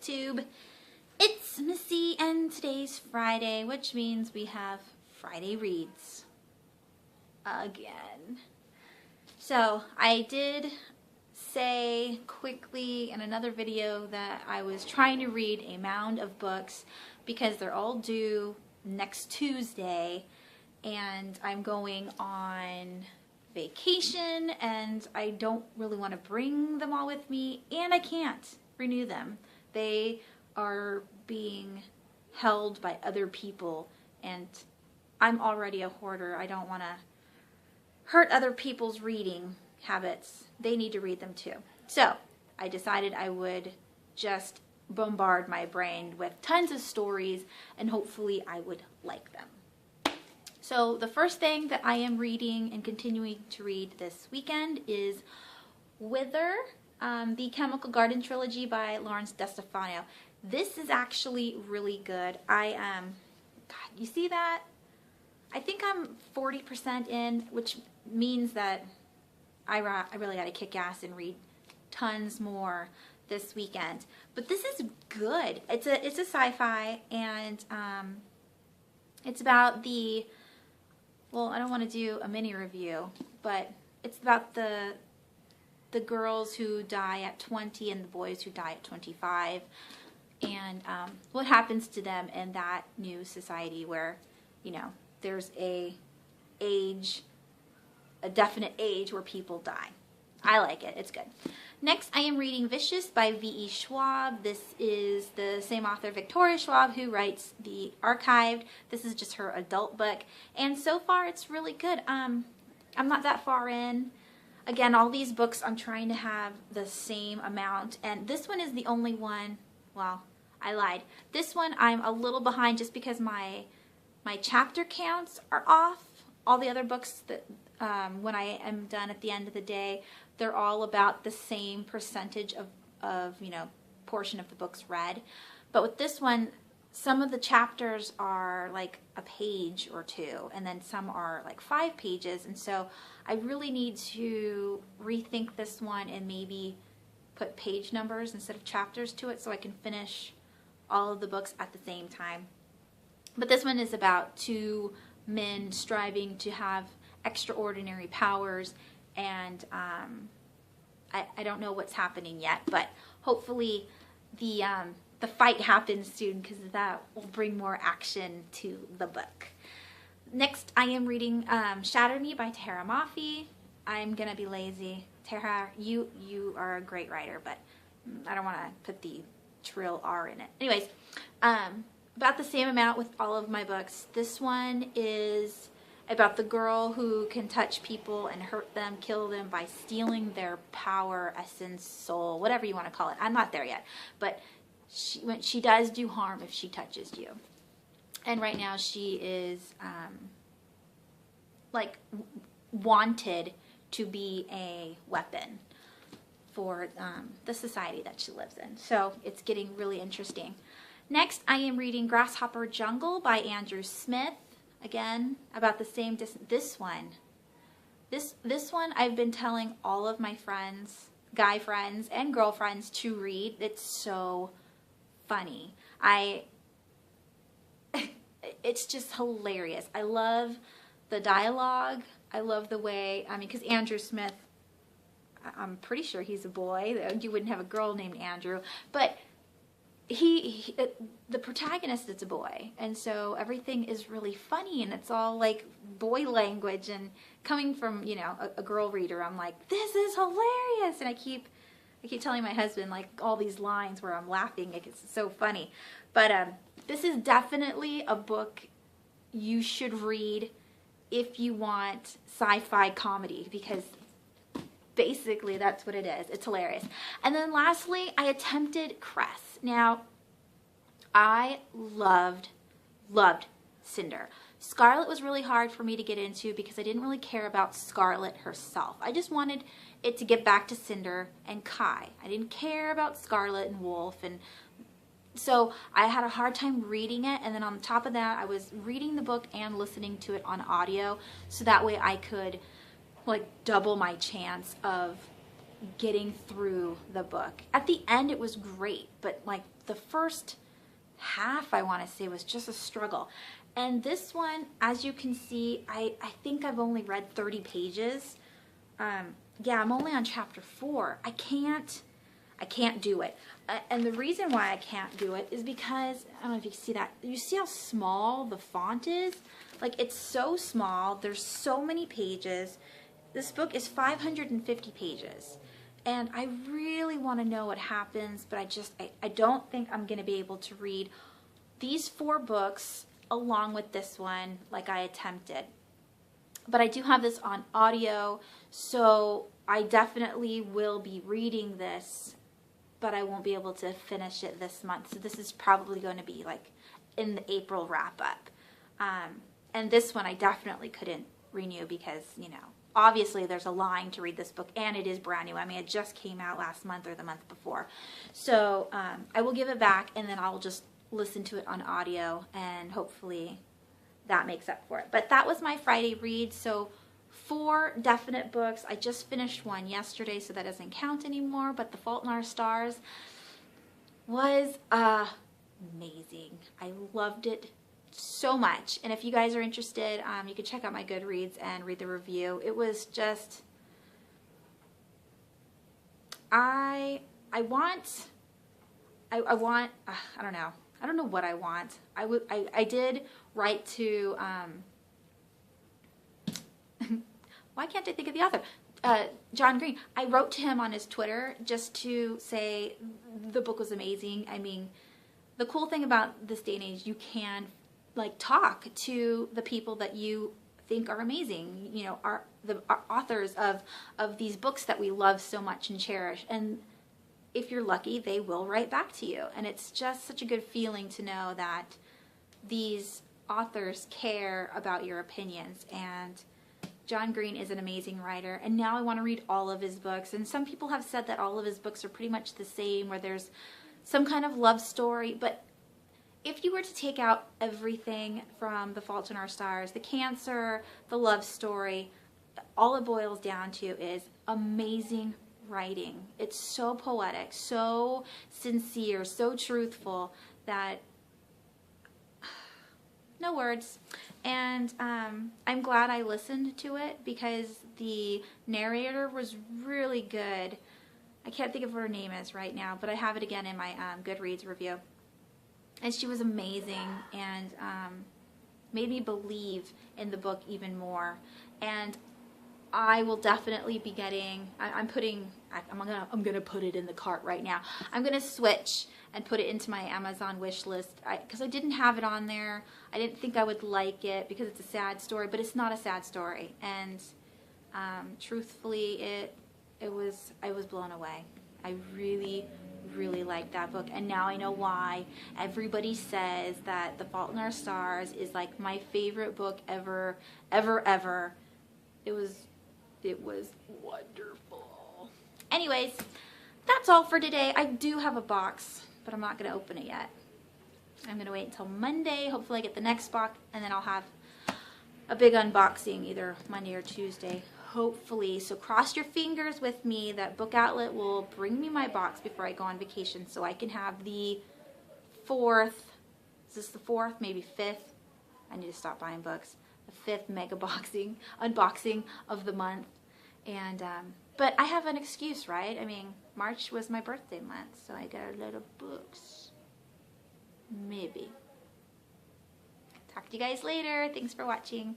booktube. It's Missy and today's Friday, which means we have Friday reads again. So I did say quickly in another video that I was trying to read a mound of books because they're all due next Tuesday and I'm going on vacation and I don't really want to bring them all with me, and I can't renew them. They are being held by other people and I'm already a hoarder. I don't want to hurt other people's reading habits. They need to read them too. So I decided I would just bombard my brain with tons of stories and hopefully I would like them. So the first thing that I am reading and continuing to read this weekend is Wither, the Chemical Garden trilogy by Lawrence DeStefano. This is actually really good. God, you see that? I think I'm 40% in, which means that I really got to kick ass and read tons more this weekend. But this is good. It's a sci-fi, and it's about the, well, I don't want to do a mini review, but it's about the girls who die at 20 and the boys who die at 25, and what happens to them in that new society where, you know, there's a definite age where people die. I like it. It's good. Next, I am reading Vicious by V.E. Schwab. This is the same author, Victoria Schwab, who writes The Archived. This is just her adult book, and so far it's really good. I'm not that far in. Again, all these books I'm trying to have the same amount, and this one is the only one, well, I lied. This one I'm a little behind just because my chapter counts are off. All the other books that when I am done at the end of the day, they're all about the same percentage of you know, portion of the books read. But with this one, some of the chapters are like a page or two, and then some are like 5 pages, and so I really need to rethink this one and maybe put page numbers instead of chapters to it so I can finish all of the books at the same time. But this one is about 2 men striving to have extraordinary powers, and I don't know what's happening yet, but hopefully the fight happens soon because that will bring more action to the book. Next, I am reading Shatter by Tara Mafi. I'm gonna be lazy. Tara, you are a great writer, but I don't want to put the trill R in it. Anyways, about the same amount with all of my books. This one is about the girl who can touch people and hurt them, kill them by stealing their power, essence, soul, whatever you want to call it. I'm not there yet, but she does do harm if she touches you. And right now she is like wanted to be a weapon for the society that she lives in. So it's getting really interesting. Next, I am reading Grasshopper Jungle by Andrew Smith. Again, about the same distance. This one I've been telling all of my friends, guy friends and girlfriends, to read. It's so funny. It's just hilarious. I love the dialogue. I love the way, I mean, because Andrew Smith, I'm pretty sure he's a boy. You wouldn't have a girl named Andrew, but the protagonist is a boy, and so everything is really funny, and it's all like boy language, and coming from, you know, a girl reader, I'm like, this is hilarious, and I keep telling my husband like all these lines where I'm laughing, like it's so funny. But this is definitely a book you should read if you want sci-fi comedy, because basically that's what it is. It's hilarious. And then lastly, I attempted Cress. Now, I loved Cinder. Scarlet was really hard for me to get into because I didn't really care about Scarlet herself. I just wanted it to get back to Cinder and Kai. I didn't care about Scarlet and Wolf, and so I had a hard time reading it, and then on top of that I was reading the book and listening to it on audio, so that way I could like double my chance of getting through the book. At the end, it was great, but like the first half, I want to say, was just a struggle. And this one, as you can see, I think I've only read 30 pages. Yeah, I'm only on chapter 4. I can't do it. And the reason why I can't do it is because, I don't know if you can see that. You see how small the font is? Like, it's so small. There's so many pages. This book is 550 pages. And I really want to know what happens, but I don't think I'm going to be able to read these 4 books along with this one like I attempted. But I do have this on audio, so I definitely will be reading this, but I won't be able to finish it this month. So this is probably going to be like in the April wrap up. And this one I definitely couldn't renew because, you know, obviously there's a line to read this book, and it is brand new. I mean, it just came out last month or the month before. So I will give it back, and then I'll just listen to it on audio, and hopefully that makes up for it. But that was my Friday read. So 4 definite books. I just finished one yesterday, so that doesn't count anymore. But The Fault in Our Stars was amazing. I loved it so much. And if you guys are interested, you can check out my Goodreads and read the review. It was just, I don't know. I don't know what I want. I did write to, why can't I think of the author? John Green. I wrote to him on his Twitter just to say the book was amazing. I mean, the cool thing about this day and age, you can like talk to the people that you think are amazing. You know, our authors of these books that we love so much and cherish. And if you're lucky, they will write back to you. And it's just such a good feeling to know that these authors care about your opinions. And John Green is an amazing writer. And now I want to read all of his books. And some people have said that all of his books are pretty much the same, where there's some kind of love story. But if you were to take out everything from The Fault in Our Stars, the cancer, the love story, all it boils down to is amazing writing. It's so poetic, so sincere, so truthful that no words. And I'm glad I listened to it because the narrator was really good. I can't think of what her name is right now, but I have it again in my Goodreads review. And she was amazing and made me believe in the book even more. And I will definitely be getting, I'm gonna put it in the cart right now. I'm gonna switch and put it into my Amazon wish list because I didn't have it on there. I didn't think I would like it because it's a sad story, but it's not a sad story. And truthfully, I was blown away. I really liked that book, and now I know why everybody says that The Fault in Our Stars is like my favorite book ever. It was wonderful. Anyways, that's all for today. I do have a box, but I'm not going to open it yet. I'm going to wait until Monday. Hopefully I get the next box, and then I'll have a big unboxing either Monday or Tuesday. Hopefully. So cross your fingers with me that Book Outlet will bring me my box before I go on vacation so I can have the 4th, is this the 4th? Maybe 5th? I need to stop buying books. The 5th mega unboxing of the month. And but I have an excuse, right? I mean, March was my birthday month, so I got a lot of books. Maybe. Talk to you guys later. Thanks for watching.